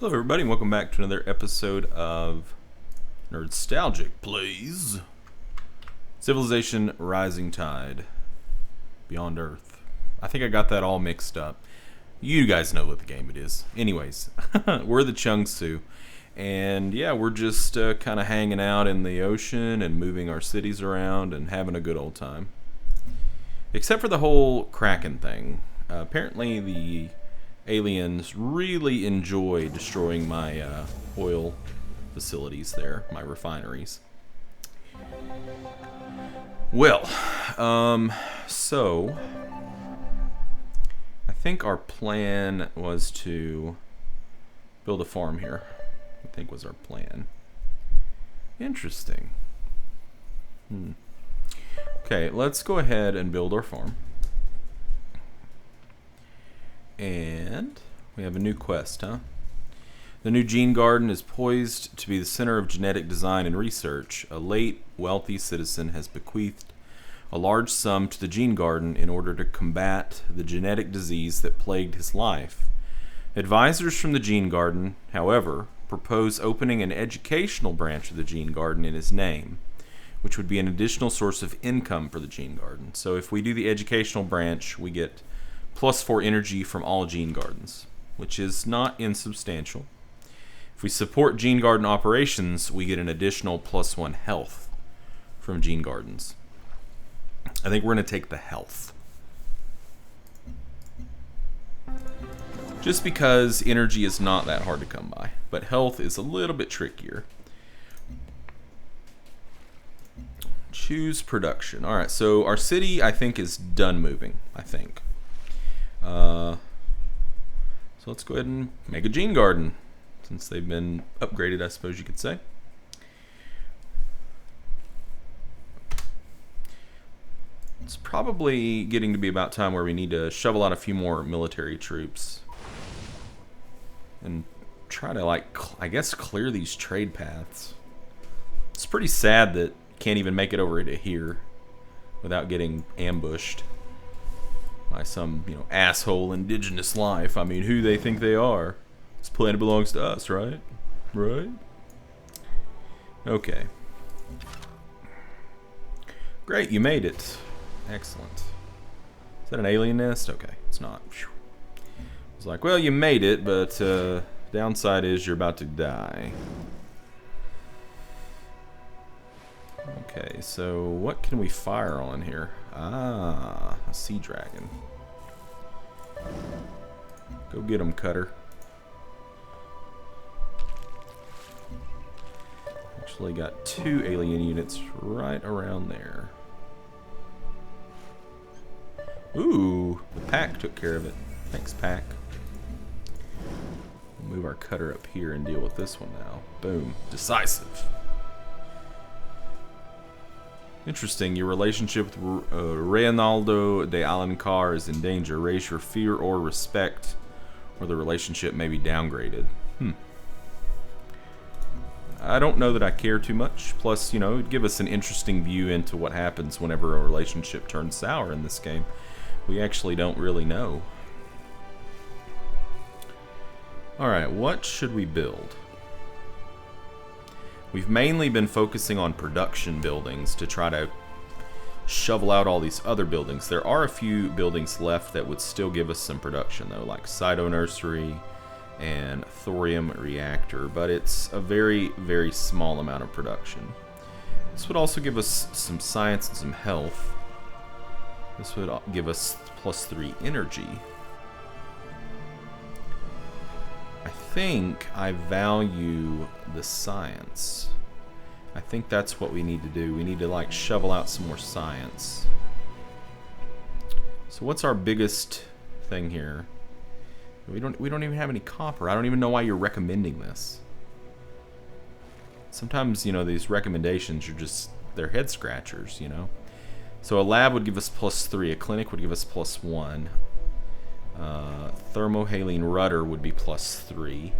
Hello everybody and welcome back to another episode of Nerdstalgic Plays Civilization Rising Tide Beyond Earth. I think I got that all mixed up. You guys know what the game it is. Anyways, we're the Chungsu. And yeah, we're just kind of hanging out in the ocean and moving our cities around and having a good old time. Except for the whole Kraken thing. Apparently the aliens really enjoy destroying my oil facilities there, my refineries. Well, so I think our plan was to build a farm here. I think was our plan. Interesting. Okay, let's go ahead and build our farm. And we have a new quest, huh? The new gene garden is poised to be the center of genetic design and research. A late, wealthy citizen has bequeathed a large sum to the gene garden in order to combat the genetic disease that plagued his life. Advisors from the gene garden, however, propose opening an educational branch of the gene garden in his name, which would be an additional source of income for the gene garden. So if we do the educational branch, we get +4 energy from all gene gardens, which is not insubstantial. If we support gene garden operations, we get an additional +1 health from gene gardens. I think we're going to take the health. Just because energy is not that hard to come by, but health is a little bit trickier. Choose production. Alright, so our city, I think, is done moving, I think. So let's go ahead and make a gene garden, since they've been upgraded, I suppose you could say. It's probably getting to be about time where we need to shovel out a few more military troops and try to, like, I guess, clear these trade paths. It's pretty sad that you can't even make it over to here without getting ambushed by some, asshole indigenous life. I mean, who they think they are? This planet belongs to us, right? Right? Okay. Great, you made it. Excellent. Is that an alien nest? Okay, it's not. Whew. I was like, well, you made it, but downside is you're about to die. Okay, so what can we fire on here? Ah, a sea dragon. Go get him, Cutter. Actually got 2 alien units right around there. Ooh, the pack took care of it. Thanks, pack. We'll move our Cutter up here and deal with this one now. Boom. Decisive. Interesting, your relationship with Reynaldo de Alencar is in danger. Raise your fear or respect, or the relationship may be downgraded. I don't know that I care too much. Plus, it'd give us an interesting view into what happens whenever a relationship turns sour in this game. We actually don't really know. Alright, what should we build? We've mainly been focusing on production buildings to try to shovel out all these other buildings. There are a few buildings left that would still give us some production, though, like Cyto Nursery and Thorium Reactor, but it's a very, very small amount of production. This would also give us some science and some health. This would give us +3 energy. I think I value the science. I think that's what we need to do. We need to, like, shovel out some more science. So what's our biggest thing here? We don't even have any copper. I don't even know why you're recommending this. Sometimes, these recommendations are just, they're head scratchers, So a lab would give us +3, a clinic would give us +1. Thermohaline rudder would be +3.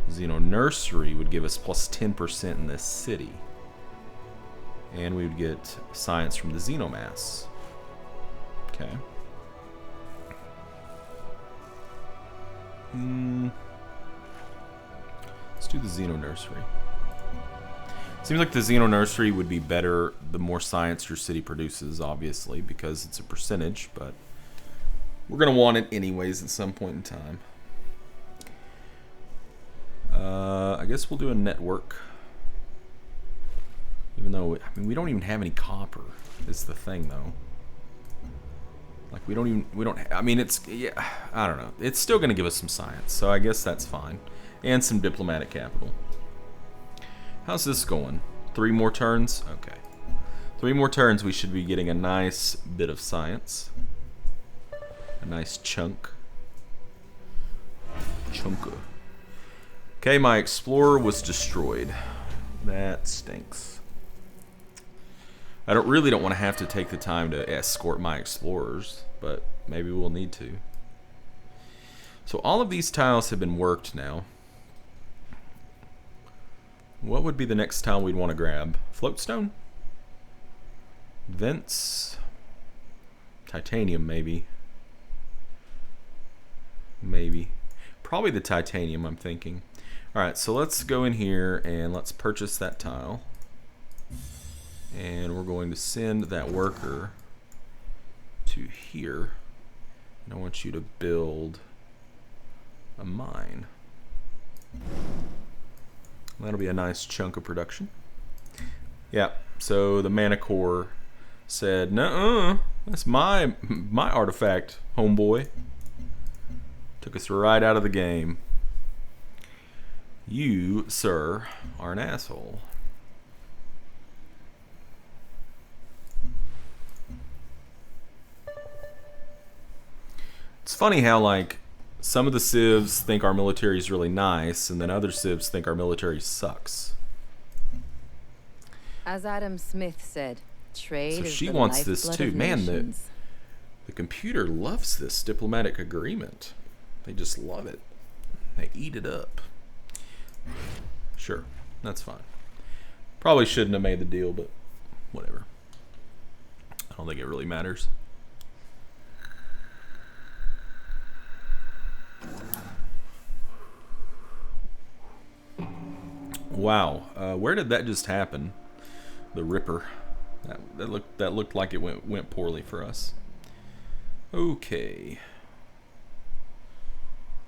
Xeno nursery would give us +10% in this city. And we would get science from the xenomass. Okay. do the Xeno Nursery. Seems like the Xeno Nursery would be better the more science your city produces, obviously, because it's a percentage, but we're going to want it anyways at some point in time. I guess we'll do a network. Even though, I mean, we don't even have any copper, is the thing, though. Like, I mean, it's, yeah, I don't know. It's still going to give us some science, so I guess that's fine. And some diplomatic capital. How's this going? 3 more turns? Okay. 3 more turns, we should be getting a nice bit of science. A nice chunk. Chunka. Okay, my explorer was destroyed. That stinks. I really don't want to have to take the time to escort my explorers, but maybe we'll need to. So all of these tiles have been worked now. What would be the next tile we'd want to grab? Floatstone? Vents? Titanium, maybe. Maybe. Probably the titanium, I'm thinking. Alright, so let's go in here and let's purchase that tile. And we're going to send that worker to here. And I want you to build a mine. That'll be a nice chunk of production. Yeah, so the mana core said, "Nuh-uh, that's my artifact, homeboy." Took us right out of the game. You, sir, are an asshole. It's funny how, like, some of the civs think our military is really nice, and then other civs think our military sucks. As Adam Smith said, trade So is she the wants this lifeblood too. of Man, nations. the computer loves this diplomatic agreement. They just love it. They eat it up. Sure, that's fine. Probably shouldn't have made the deal, but whatever. I don't think it really matters. Wow, where did that just happen? The Ripper. That looked like it went poorly for us. Okay.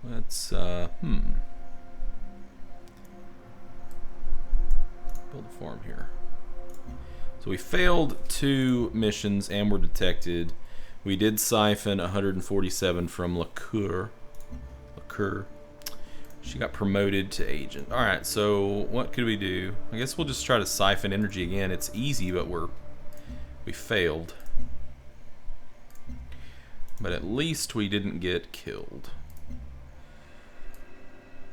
Let's build a farm here. So we failed 2 missions and were detected. We did siphon 147 from Lacour. She got promoted to agent. Alright, so what could we do? I guess we'll just try to siphon energy again. It's easy, but we failed. But at least we didn't get killed.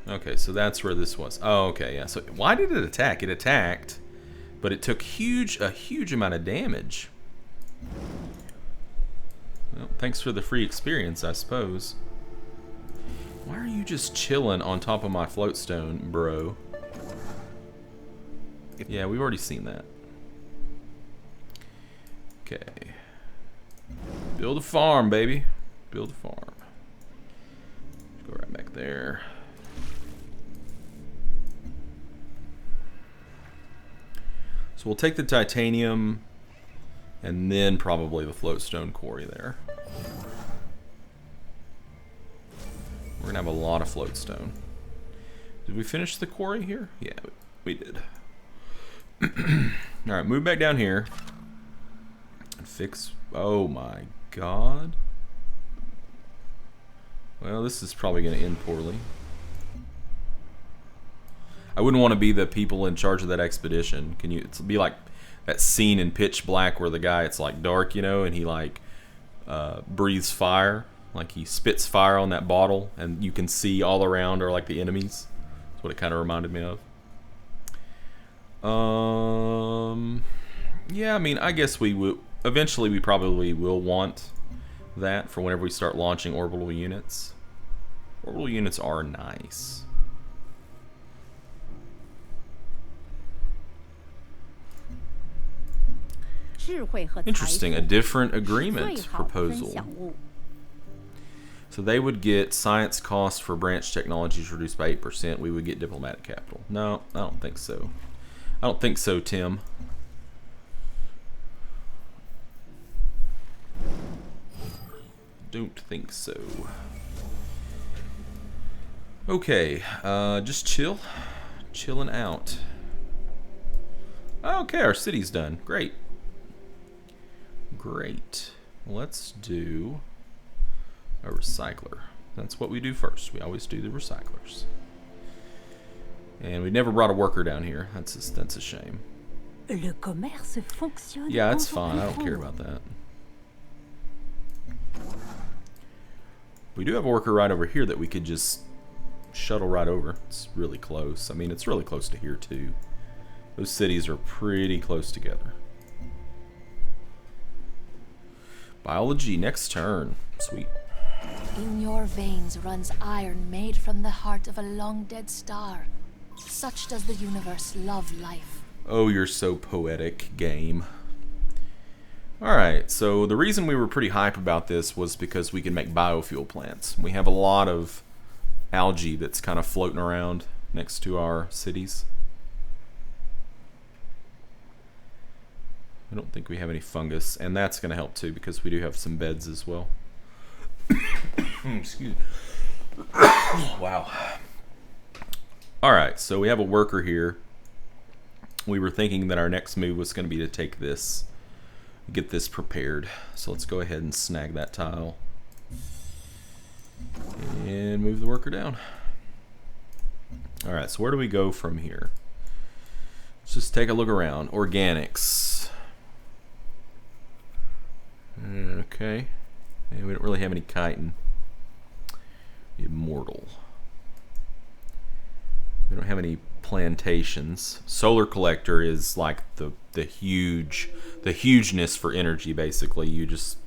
Okay, so that's where this was. Oh, okay, yeah. So why did it attack? It attacked, but it took a huge amount of damage. Well, thanks for the free experience, I suppose. Why are you just chilling on top of my floatstone, bro? Yeah, we've already seen that. Okay. Build a farm, baby. Build a farm. Go right back there. So we'll take the titanium and then probably the floatstone quarry there. We're gonna have a lot of floatstone. Did we finish the quarry here? Yeah, we did. Alright, move back down here. And fix... Oh my god. Well, this is probably gonna end poorly. I wouldn't want to be the people in charge of that expedition. Can you... It'll be like that scene in Pitch Black where the guy, it's like dark, you know, and he like breathes fire. Like he spits fire on that bottle, and you can see all around are like the enemies. That's what it kind of reminded me of. Yeah, I mean, I guess we will. Eventually, we probably will want that for whenever we start launching orbital units. Orbital units are nice. Interesting, a different agreement proposal. So they would get science costs for branch technologies reduced by 8%. We would get diplomatic capital. No, I don't think so. I don't think so, Tim. Don't think so. Okay, just chill. Chilling out. Okay, our city's done. Great. Great. Let's do a recycler. That's what we do first. We always do the recyclers. And we never brought a worker down here. That's a shame. Le commerce fonctionne. Yeah, it's fine. I don't care about that. We do have a worker right over here that we could just shuttle right over. It's really close. I mean, it's really close to here too. Those cities are pretty close together. Biology, next turn. Sweet. In your veins runs iron made from the heart of a long-dead star. Such does the universe love life. Oh, you're so poetic, game. Alright, so the reason we were pretty hype about this was because we can make biofuel plants. We have a lot of algae that's kind of floating around next to our cities. I don't think we have any fungus, and that's going to help too because we do have some beds as well. Excuse me. Wow. Alright, so we have a worker here. We were thinking that our next move was going to be to take this, get this prepared. So let's go ahead and snag that tile and move the worker down. Alright, so where do we go from here? Let's just take a look around. Organics. Okay. And we don't really have any chitin. Immortal. We don't have any plantations. Solar collector is like the hugeness for energy, basically. You just,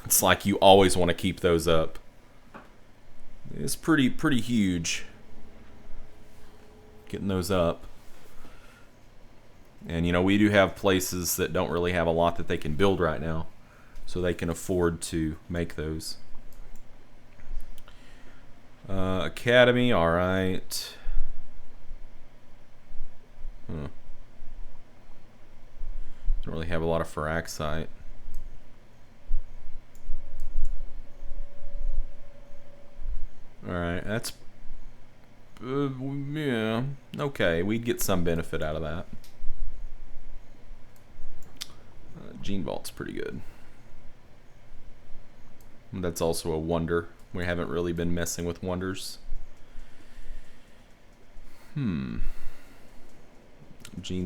it's like you always want to keep those up. It's pretty huge getting those up. And you know, we do have places that don't really have a lot that they can build right now, so they can afford to make those. Academy, alright. Don't really have a lot of Feraxite. Alright, that's yeah, okay, we'd get some benefit out of that. Gene Vault's pretty good. That's also a wonder. We haven't really been messing with wonders. Gene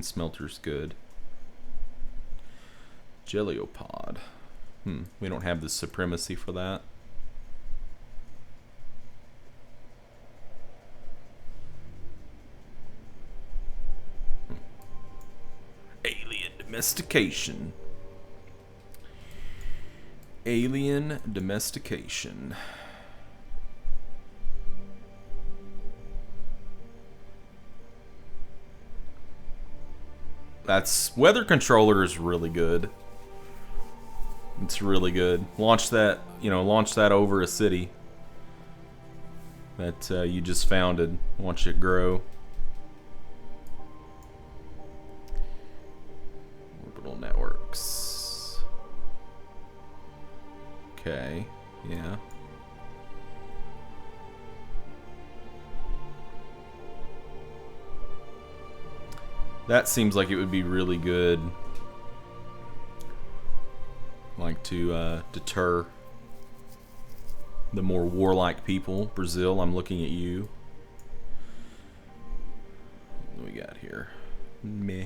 Smelter's good. Jelliopod. We don't have the supremacy for that. Alien domestication. Alien domestication. That's weather controller is really good. It's really good. Launch that, launch that over a city that you just founded. Watch it grow. Orbital networks. Okay, yeah. That seems like it would be really good, like to deter the more warlike people. Brazil, I'm looking at you. What do we got here? Meh.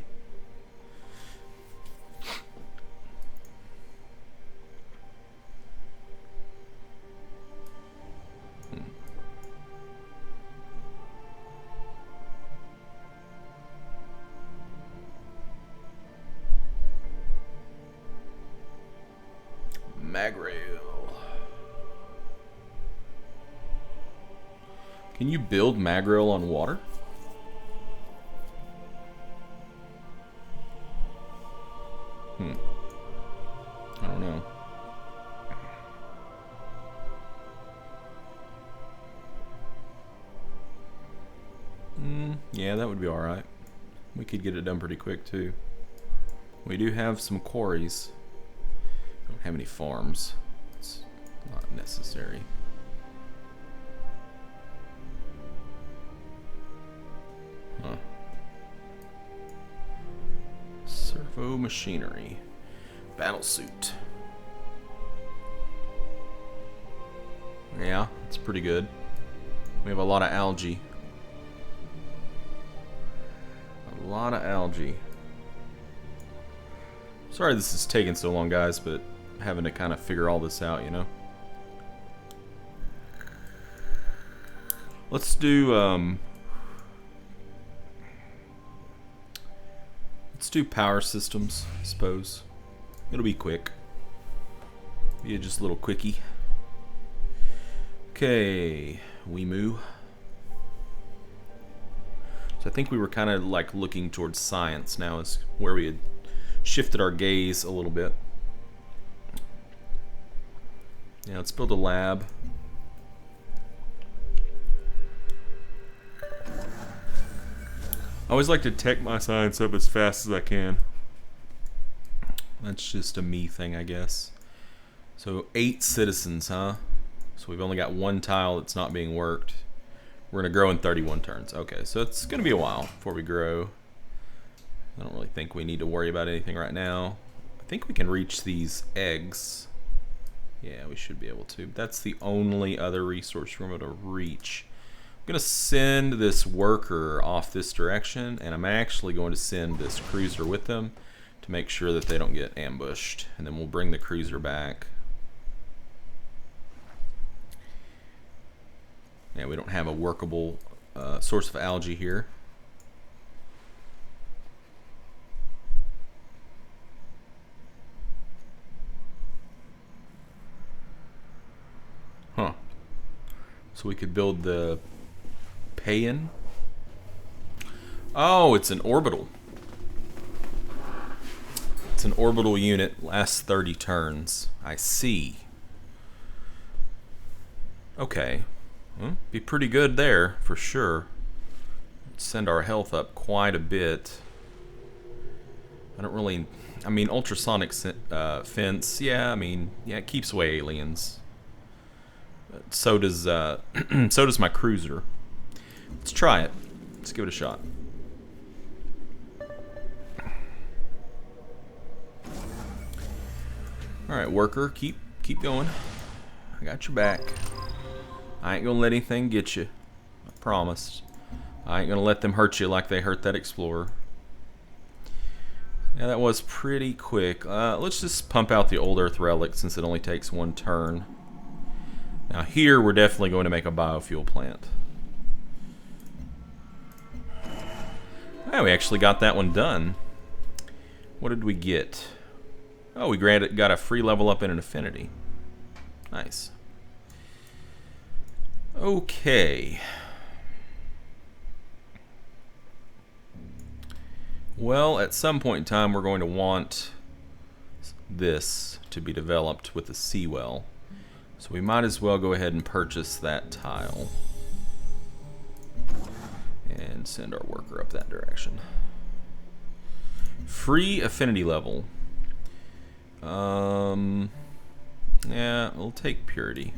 Magrail. Can you build Magrail on water? I don't know. Yeah, that would be alright. We could get it done pretty quick, too. We do have some quarries. Don't have any farms. It's not necessary. Huh. Servo machinery. Battlesuit. Yeah, it's pretty good. We have a lot of algae. A lot of algae. Sorry this is taking so long, guys, but having to kind of figure all this out, you know? Let's do, let's do power systems, I suppose. It'll be quick. Be just a little quickie. Okay, we move. So I think we were kind of like looking towards science now is where we had shifted our gaze a little bit. Yeah, let's build a lab. I always like to tech my science up as fast as I can. That's just a me thing, I guess. So 8 citizens, huh? So we've only got 1 tile that's not being worked. We're going to grow in 31 turns. Okay, so it's going to be a while before we grow. I don't really think we need to worry about anything right now. I think we can reach these eggs. Yeah, we should be able to. That's the only other resource we're able to reach. I'm going to send this worker off this direction, and I'm actually going to send this cruiser with them to make sure that they don't get ambushed. And then we'll bring the cruiser back. Yeah, we don't have a workable source of algae here. Huh. So we could build the pay-in. Oh, it's an orbital. It's an orbital unit, lasts 30 turns. I see. Okay. Well, be pretty good there, for sure. Send our health up quite a bit. I don't really... I mean, ultrasonic fence, yeah, I mean, yeah, it keeps away aliens. So does, so does my cruiser. Let's try it. Let's give it a shot. Alright, worker, keep going. I got your back. I ain't gonna let anything get you. I promised. I ain't gonna let them hurt you like they hurt that explorer. Yeah, that was pretty quick. Let's just pump out the old Earth relic since it only takes 1 turn. Now here we're definitely going to make a biofuel plant. Oh, we actually got that one done. What did we get? Oh, we got a free level up in an affinity. Nice. Okay. Well, at some point in time, we're going to want this to be developed with a seawell. So we might as well go ahead and purchase that tile. And send our worker up that direction. Free affinity level. Yeah, we'll take purity.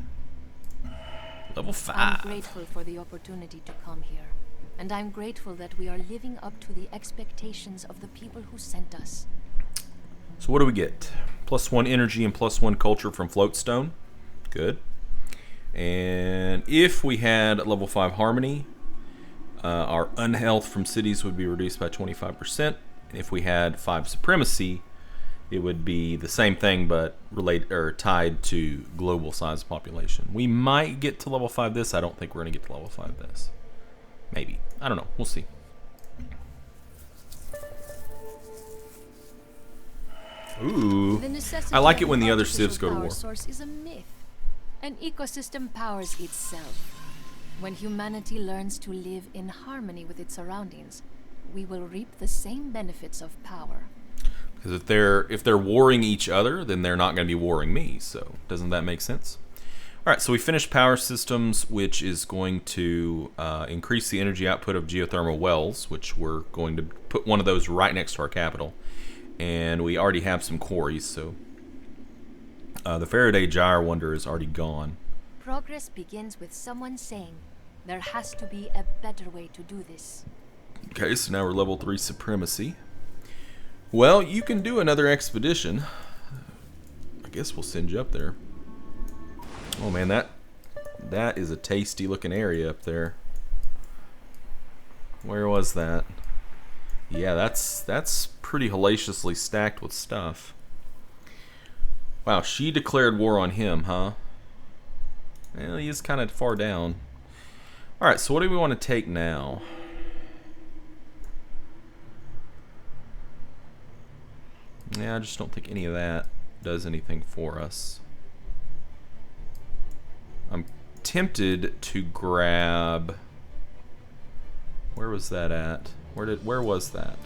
Level 5. I'm grateful for the opportunity to come here. And I'm grateful that we are living up to the expectations of the people who sent us. So what do we get? +1 energy and +1 culture from floatstone. Good. And if we had level 5 harmony, our unhealth from cities would be reduced by 25%. And if we had 5 supremacy, it would be the same thing but related or tied to global size of population. We might get to level 5 this. I don't think we're going to get to level 5 this. Maybe. I don't know. We'll see. Ooh. I like it when the other civs go to war. Source is a myth. An ecosystem powers itself. When humanity learns to live in harmony with its surroundings, we will reap the same benefits of power. Because if they're warring each other, then they're not going to be warring me. So doesn't that make sense? Alright, so we finished power systems, which is going to increase the energy output of geothermal wells, which we're going to put one of those right next to our capital. And we already have some quarries, so the Faraday Gyre Wonder is already gone. Progress begins with someone saying, there has to be a better way to do this. Okay, so now we're level 3 supremacy. Well, you can do another expedition. I guess we'll send you up there. Oh man, that is a tasty looking area up there. Where was that? Yeah, that's pretty hellaciously stacked with stuff. Wow, she declared war on him, huh? Well, he is kind of far down. Alright, so what do we want to take now? Yeah, I just don't think any of that does anything for us. I'm tempted to grab... Where was that at? Where was that?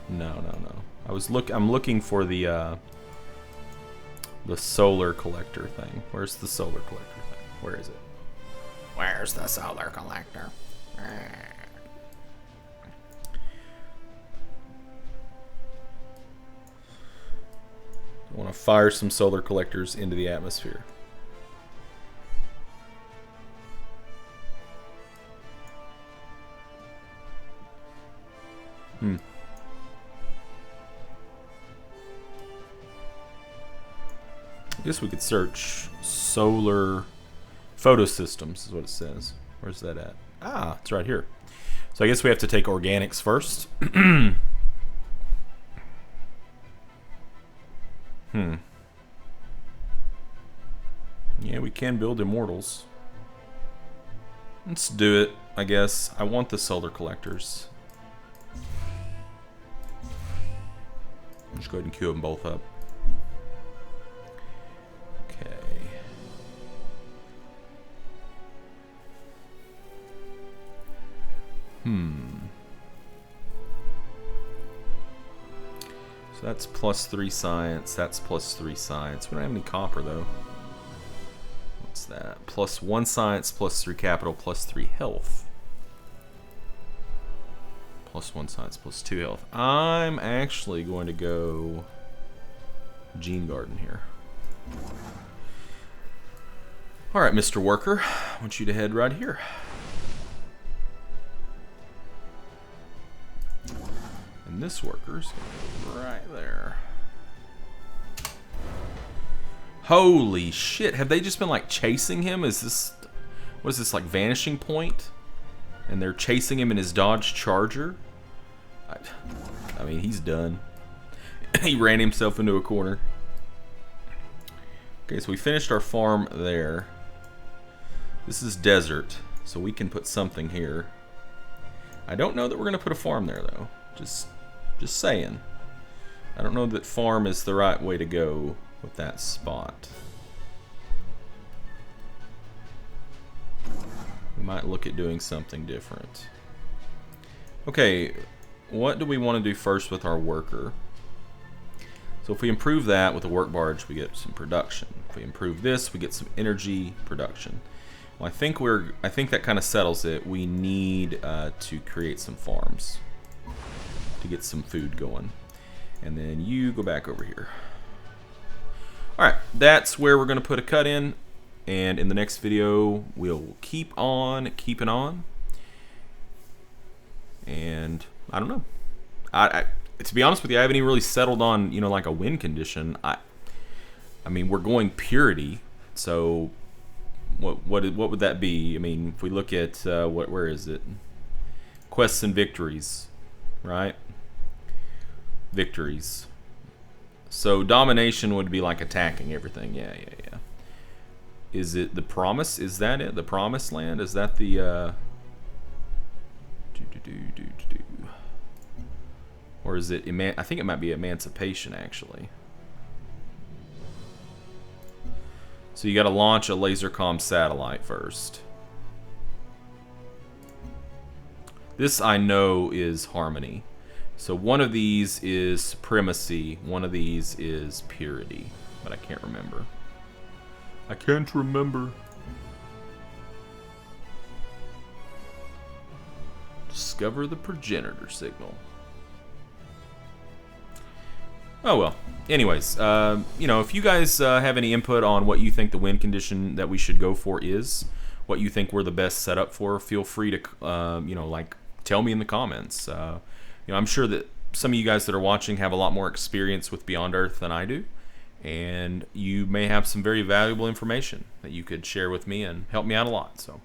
No. I'm looking for the solar collector thing. Where's the solar collector thing? Where is it? Where's the solar collector? I want to fire some solar collectors into the atmosphere. I guess we could search solar photosystems is what it says. Where's that at? Ah, it's right here. So I guess we have to take organics first. Yeah, we can build immortals. Let's do it, I guess. I want the solar collectors. Just go ahead and queue them both up. Okay. So that's +3 science. That's +3 science. We don't have any copper though. What's that? +1 science, +3 capital, +3 health. +1 science, +2 health. I'm actually going to go Gene Garden here. Alright, Mr. Worker. I want you to head right here. And this worker's going to go right there. Holy shit. Have they just been like chasing him? Is this... What is this, like Vanishing Point? And they're chasing him in his Dodge Charger? I mean, he's done. He ran himself into a corner. Okay, so we finished our farm there. This is desert, so we can put something here. I don't know that we're going to put a farm there, though. Just saying. I don't know that farm is the right way to go with that spot. We might look at doing something different. Okay, what do we want to do first with our worker? So if we improve that with the work barge, we get some production. If we improve this, we get some energy production. Well, I think that kind of settles it. We need to create some farms to get some food going. And then you go back over here. Alright, that's where we're going to put a cut in. And in the next video, we'll keep on keeping on. And I don't know. To be honest with you, I haven't even really settled on, you know, like a win condition. I mean, we're going purity, so what would that be? I mean, if we look at where is it? Quests and victories, right? Victories. So domination would be like attacking everything. Yeah. Is it the promise? Is that it? The promised land? Is that the or is it I think it might be emancipation actually. So you got to launch a laser comm satellite first. This I know is harmony. So one of these is supremacy, one of these is purity. but I can't remember. I can't remember. Discover the progenitor signal. Oh well. Anyways, you know, if you guys have any input on what you think the win condition that we should go for is, what you think we're the best setup for, feel free to, you know, like, tell me in the comments. You know, I'm sure that some of you guys that are watching have a lot more experience with Beyond Earth than I do, and you may have some very valuable information that you could share with me and help me out a lot. So,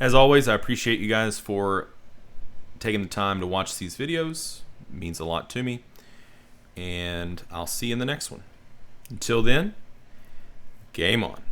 as always, I appreciate you guys for taking the time to watch these videos. It means a lot to me. And I'll see you in the next one. Until then, game on.